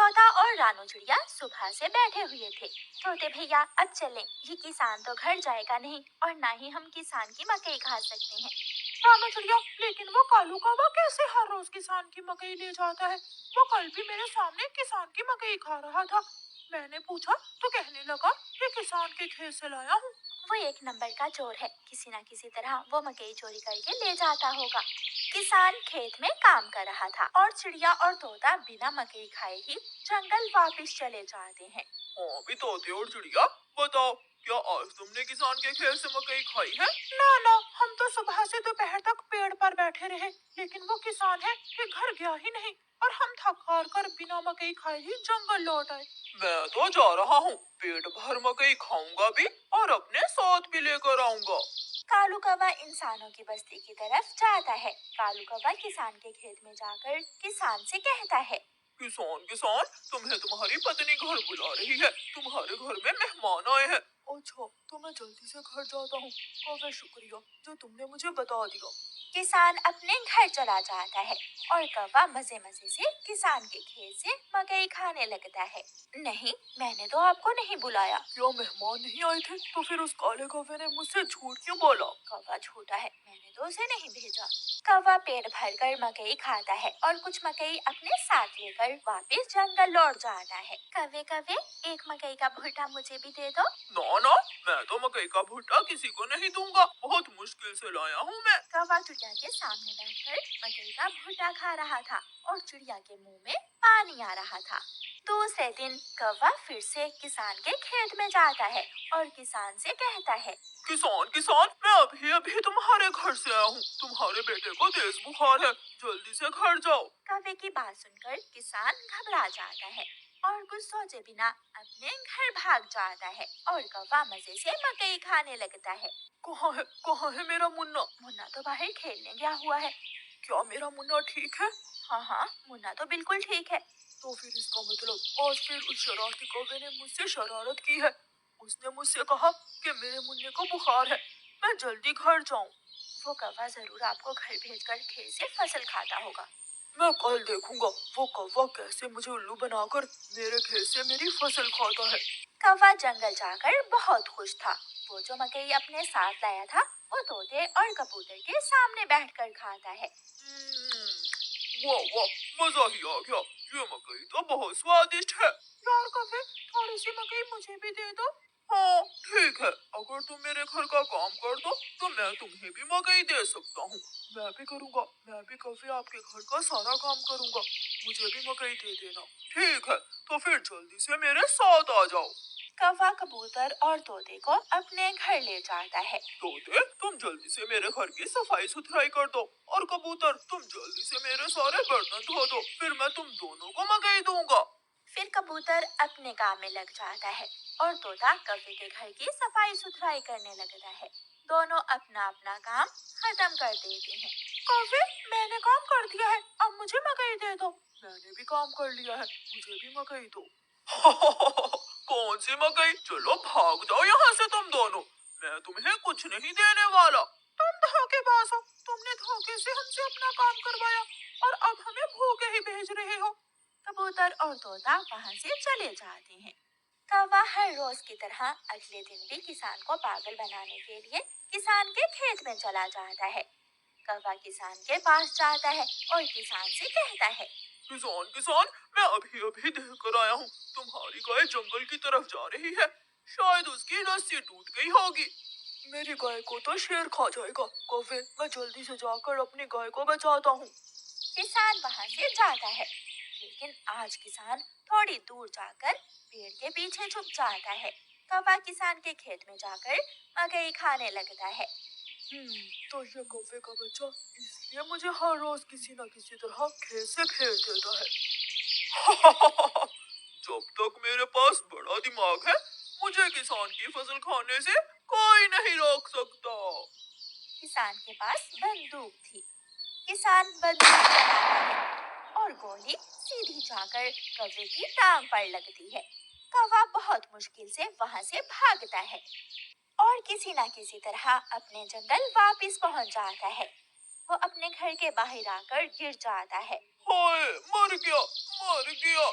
तोता और रानू चिड़िया सुबह से बैठे हुए थे। तोते भैया अब चलें, ये किसान तो घर जाएगा नहीं और ना ही हम किसान की मकई खा सकते हैं। रानू चिड़िया, लेकिन वो कालू कौवा कैसे हर रोज किसान की मकई ले जाता है? वो कल भी मेरे सामने किसान की मकई खा रहा था। मैंने पूछा तो कहने लगा ये किसान के खेत से लाया हूँ। वो एक नंबर का चोर है, किसी न किसी तरह वो मकई चोरी करके ले जाता होगा। किसान खेत में काम कर रहा था और चिड़िया और तोता बिना मकई खाए ही जंगल वापस चले जाते हैं। हाँ भी तोते और चिड़िया, बताओ क्या आज तुमने किसान के खेत से मकई खाई है? ना ना, हम तो सुबह से दोपहर तक पेड़ पर बैठे रहे, लेकिन वो किसान है कि घर गया ही नहीं और हम थक हार कर बिना मकई खाए ही जंगल लौट आए। मैं तो जा रहा हूँ, पेट भर मकई खाऊंगा भी और अपने साथ भी लेकर आऊंगा। कालू कौवा इंसानों की बस्ती की तरफ जाता है। कालू कौवा किसान के खेत में जाकर किसान से कहता है, किसान किसान, तुम्हें तुम्हारी पत्नी घर बुला रही है, तुम्हारे घर में मेहमान आए हैं। अच्छा, तो मैं जल्दी से घर जाता हूँ। कौवे शुक्रिया जो तुमने मुझे बता दिया। किसान अपने घर चला जाता है और कौवा मजे मजे से किसान के खेत से मकई खाने लगता है। नहीं, मैंने तो आपको नहीं बुलाया। क्या मेहमान नहीं आए थे? तो फिर उस काले कौवे ने मुझसे झूठ क्यों बोला? कौवा झूठा है, मैंने तो उसे नहीं भेजा। कौवा पेट भरकर मकई खाता है और कुछ मकई अपने साथ लेकर वापस जंगल लौट जाता है। कौवे कौवे, एक मकई का भुट्टा मुझे भी दे दो। ना ना, मैं तो मकई का भुट्टा किसी को नहीं दूंगा, बहुत मुश्किल से लाया हूँ मैं। कौवा चिड़िया के सामने बैठकर मकई का भुट्टा खा रहा था और चिड़िया के मुंह में पानी आ रहा था। दूसरे दिन कौवा फिर से किसान के खेत में जाता है और किसान से कहता है, किसान किसान, मैं अभी अभी तुम्हारे घर से आया हूँ, तुम्हारे बेटे को तेज बुखार है, जल्दी से घर जाओ। कौवे की बात सुनकर किसान घबरा जाता है और कुछ सोचे बिना अपने घर भाग जाता है और कौवा मजे से मकई खाने लगता है। कहाँ है मेरा मुन्ना? मुन्ना तो बाहर खेलने गया हुआ है। क्या मेरा मुन्ना ठीक है? हाँ हाँ, मुन्ना तो बिल्कुल ठीक है। तो फिर इसका मतलब आज फिर उस शरारती कौवे ने मुझसे शरारत की है। उसने मुझसे कहा कि मेरे मुन्ने को बुखार है, मैं जल्दी घर जाऊं। वो कौवा जरूर आपको घर भेजकर खेत से फसल खाता होगा। मैं कल देखूंगा वो कौवा कैसे मुझे उल्लू बनाकर मेरे खेत से मेरी फसल खाता है। कौवा जंगल जाकर बहुत खुश था। वो जो मकई अपने साथ लाया था वो तोते और कबूतर के सामने बैठकर खाता है। वाह वाह, मजा ही आ गया, ये मकई तो बहुत स्वादिष्ट है। यार कौवे, थोड़ी सी मकई मुझे भी दे दो। हाँ ठीक है, अगर तुम मेरे घर का काम कर दो तो मैं तुम्हें भी मकई दे सकता हूँ। मैं भी करूँगा, मैं भी कभी आपके घर का सारा काम करूँगा, मुझे भी मकई दे देना। ठीक है, तो फिर जल्दी से मेरे साथ आ जाओ। कौवा कबूतर और तोते को अपने घर ले जाता है। तोते, तुम जल्दी से मेरे घर की सफाई सुथराई कर दो और कबूतर तुम जल्दी से मेरे सारे बर्तन धो दो, फिर मैं तुम दोनों को मकई दूंगा। फिर कबूतर अपने काम में लग जाता है और तोता कौवे के घर की सफाई सुथराई करने लगता है। दोनों अपना अपना काम खत्म कर देते हैं। कौवे, मैंने काम कर दिया है, अब मुझे मकई दे दो। मैंने भी काम कर लिया है, मुझे भी मकई दो। कौन सी मकई? चलो भाग जाओ यहाँ से तुम दोनों, मैं तुम्हें कुछ नहीं देने वाला। तुम धोखेबाज हो, तुमने धोखे से हमसे अपना काम करवाया और अब हमें भूखे ही भेज रहे हो। कबूतर और तोता वहाँ से चले जाते हैं। कौवा हर रोज की तरह अगले दिन भी किसान को पागल बनाने के लिए किसान के खेत में चला जाता है। कौवा किसान के पास जाता है और किसान से कहता है, किसान किसान, मैं अभी अभी देख कर आया हूँ, तुम्हारी गाय जंगल की तरफ जा रही है, शायद उसकी रस्सी टूट गई होगी। मेरी गाय को तो शेर खा जाएगा। कौवे, मैं जल्दी से जाकर अपनी गाय को बचाता हूँ। किसान वहाँ से जाता है, लेकिन आज किसान थोड़ी दूर जाकर पेड़ के पीछे छुप जाता है। कौवा किसान के खेत में जाकर मकई खाने लगता है। तो ये कौवे का बच्चा इसलिए मुझे हर रोज किसी न किसी तरह खेत से खेल देता है। जब तक मेरे पास बड़ा दिमाग है, मुझे किसान की फसल खाने से कोई नहीं रोक सकता। किसान के पास बंदूक थी। किसान बंदूक चलाता है और गोली सीधी जाकर कौवे की टांग पर लगती है। कौवा बहुत मुश्किल से वहाँ से भागता है और किसी न किसी तरह अपने जंगल वापस पहुँच जाता है। वो अपने घर के बाहर आकर गिर जाता है। हाय, मर गया, मर गया।